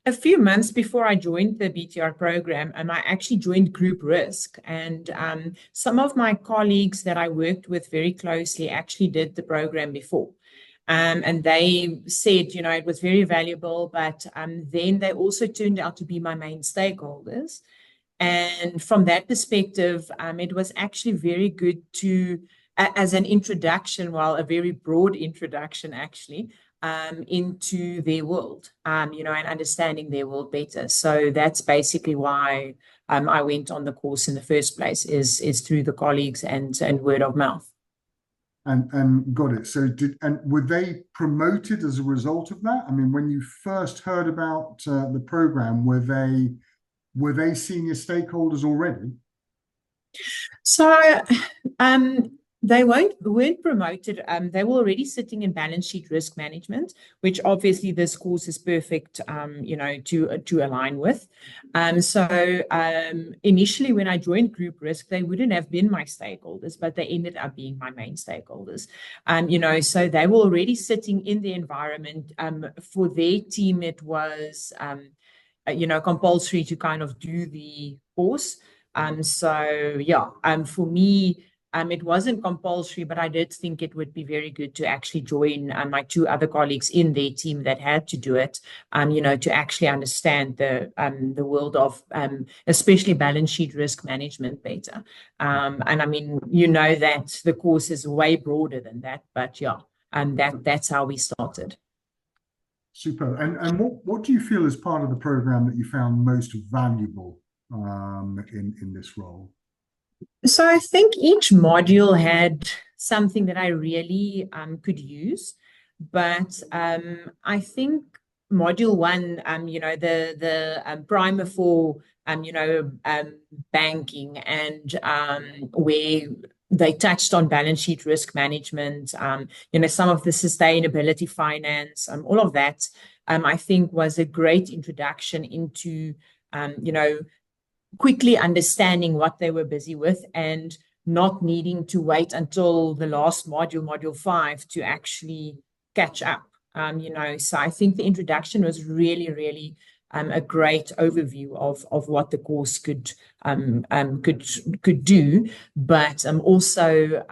A few months before I joined the BTR program, I actually joined group risk. And some of my colleagues that I worked with very closely actually did the program before. And they said, it was very valuable, but then they also turned out to be my main stakeholders. And from that perspective, it was actually very good to, as an introduction, well, a very broad introduction, actually, into their world, and understanding their world better. So that's basically why I went on the course in the first place, is through the colleagues and word of mouth. And got it. So were they promoted as a result of that? I mean, when you first heard about the program, were they senior stakeholders already? So they weren't promoted. They were already sitting in balance sheet risk management, which obviously this course is perfect, to align with. So initially, when I joined group risk, they wouldn't have been my stakeholders, but they ended up being my main stakeholders. So they were already sitting in the environment. For their team, it was compulsory to kind of do the course. For me, it wasn't compulsory, but I did think it would be very good to actually join my two other colleagues in their team that had to do it, to actually understand the world of especially balance sheet risk management better. And I mean, that the course is way broader than that, but that's how we started. Super. And what do you feel is part of the program that you found most valuable in this role? So I think each module had something that I really could use, but I think module one, the primer for banking, and where they touched on balance sheet risk management, some of the sustainability finance, all of that, I think was a great introduction into, quickly understanding what they were busy with and not needing to wait until the last module, module 5, to actually catch up. So I think the introduction was really, really a great overview of what the course could do. But also,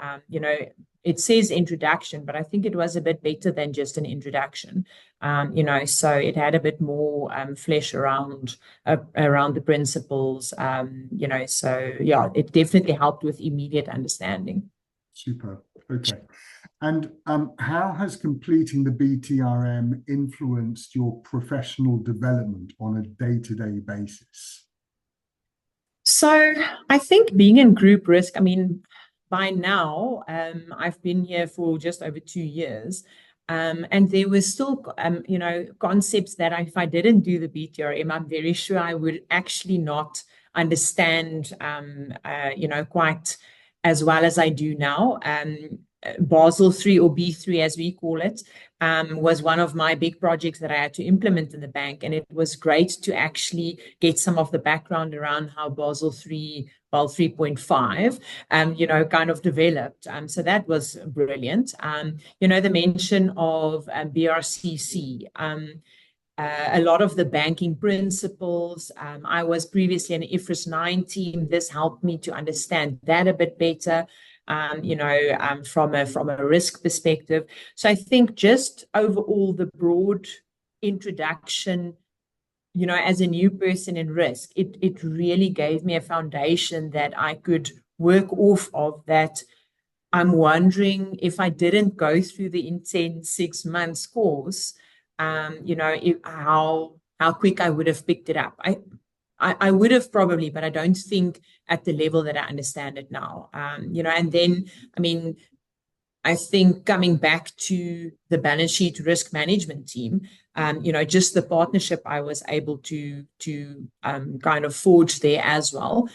it says introduction, but I think it was a bit better than just an introduction. So it had a bit more flesh around the principles. It definitely helped with immediate understanding. Super. Okay. And how has completing the BTRM influenced your professional development on a day-to-day basis? So I think being in group risk, I mean, by now, I've been here for just over 2 years. And there were still, concepts that if I didn't do the BTRM, I'm very sure I would actually not understand, quite as well as I do now. Basel 3, or B3 as we call it, was one of my big projects that I had to implement in the bank. And it was great to actually get some of the background around how Basel 3, Basel 3.5, kind of developed. So that was brilliant. The mention of BRCC, a lot of the banking principles. I was previously in the IFRS 9 team. This helped me to understand that a bit better. From a risk perspective. So I think just overall the broad introduction, as a new person in risk, it really gave me a foundation that I could work off of. That I'm wondering, if I didn't go through the intense 6 months course, how quick I would have picked it up. I would have probably, but I don't think at the level that I understand it now. And then, I mean, I think coming back to the balance sheet risk management team, just the partnership I was able to kind of forge there as well,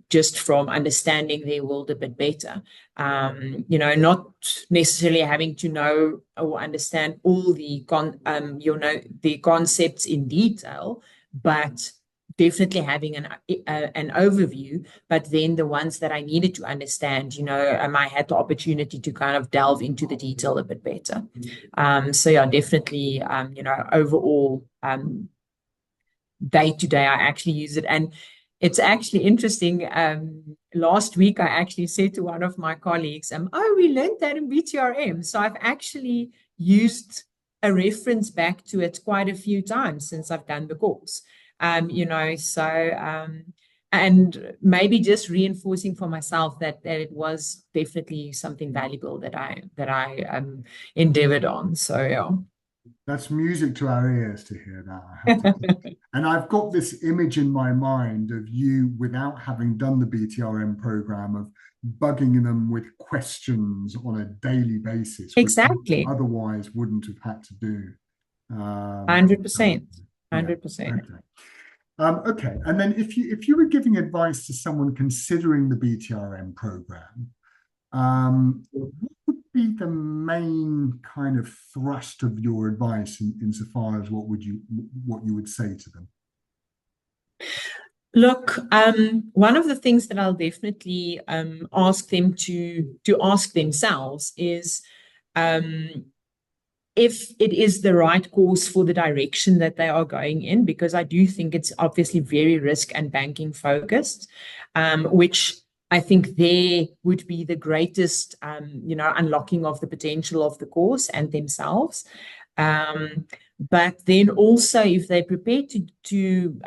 just from understanding their world a bit better, not necessarily having to know or understand all the concepts in detail, but definitely having an overview, but then the ones that I needed to understand, I had the opportunity to kind of delve into the detail a bit better. So yeah, definitely, overall, day to day, I actually use it. And it's actually interesting. Last week, I actually said to one of my colleagues, oh, we learned that in BTRM. So I've actually used a reference back to it quite a few times since I've done the course. And maybe just reinforcing for myself that it was definitely something valuable that I endeavored on. So yeah. That's music to our ears to hear that, I have to say. And I've got this image in my mind of you, without having done the BTRM program, of bugging them with questions on a daily basis, which Exactly. otherwise wouldn't have had to do. 100%. Yeah. 100%. Okay. Okay. And then if you were giving advice to someone considering the BTRM program, what would be the main kind of thrust of your advice insofar as what you would say to them? Look, one of the things that I'll definitely ask them to ask themselves is if it is the right course for the direction that they are going in, because I do think it's obviously very risk and banking focused, which I think there would be the greatest, unlocking of the potential of the course and themselves. But then also, if they're prepared to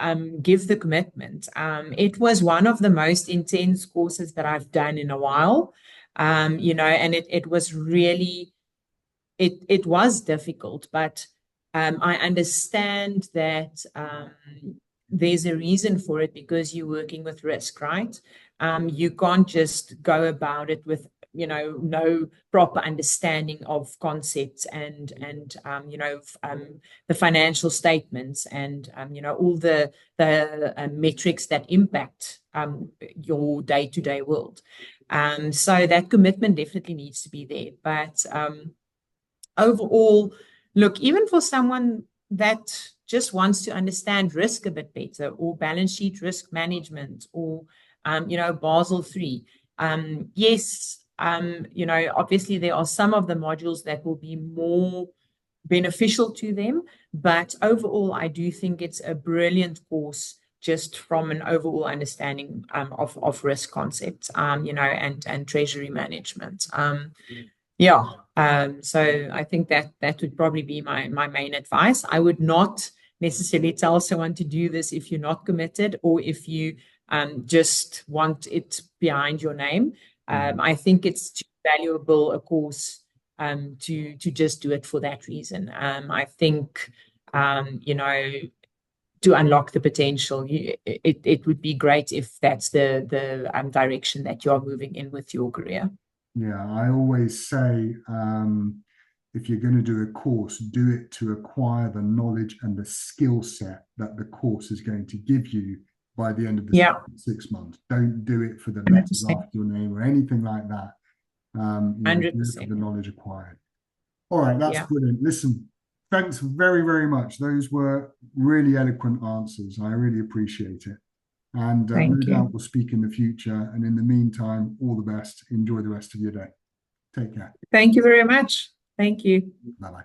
give the commitment, it was one of the most intense courses that I've done in a while, and it was really, it was difficult, but I understand that there's a reason for it, because you're working with risk, right? You can't just go about it with no proper understanding of concepts and the financial statements and all the metrics that impact your day-to-day world. So that commitment definitely needs to be there. But overall, look, even for someone that just wants to understand risk a bit better, or balance sheet risk management, or Basel III. Yes, obviously there are some of the modules that will be more beneficial to them, but overall, I do think it's a brilliant course just from an overall understanding of risk concepts, and treasury management. Yeah. So I think that would probably be my main advice. I would not necessarily tell someone to do this if you're not committed, or if you just want it behind your name. I think it's too valuable a course to just do it for that reason. I think to unlock the potential, it would be great if that's the direction that you're moving in with your career. Yeah, I always say, if you're going to do a course, do it to acquire the knowledge and the skill set that the course is going to give you by the end of the 6 months. Don't do it for the letters after your name or anything like that. Do it for the knowledge acquired. All right, that's brilliant. Listen, thanks very, very much. Those were really eloquent answers. I really appreciate it. And no doubt we'll speak in the future. And in the meantime, all the best. Enjoy the rest of your day. Take care. Thank you very much. Thank you. Bye-bye.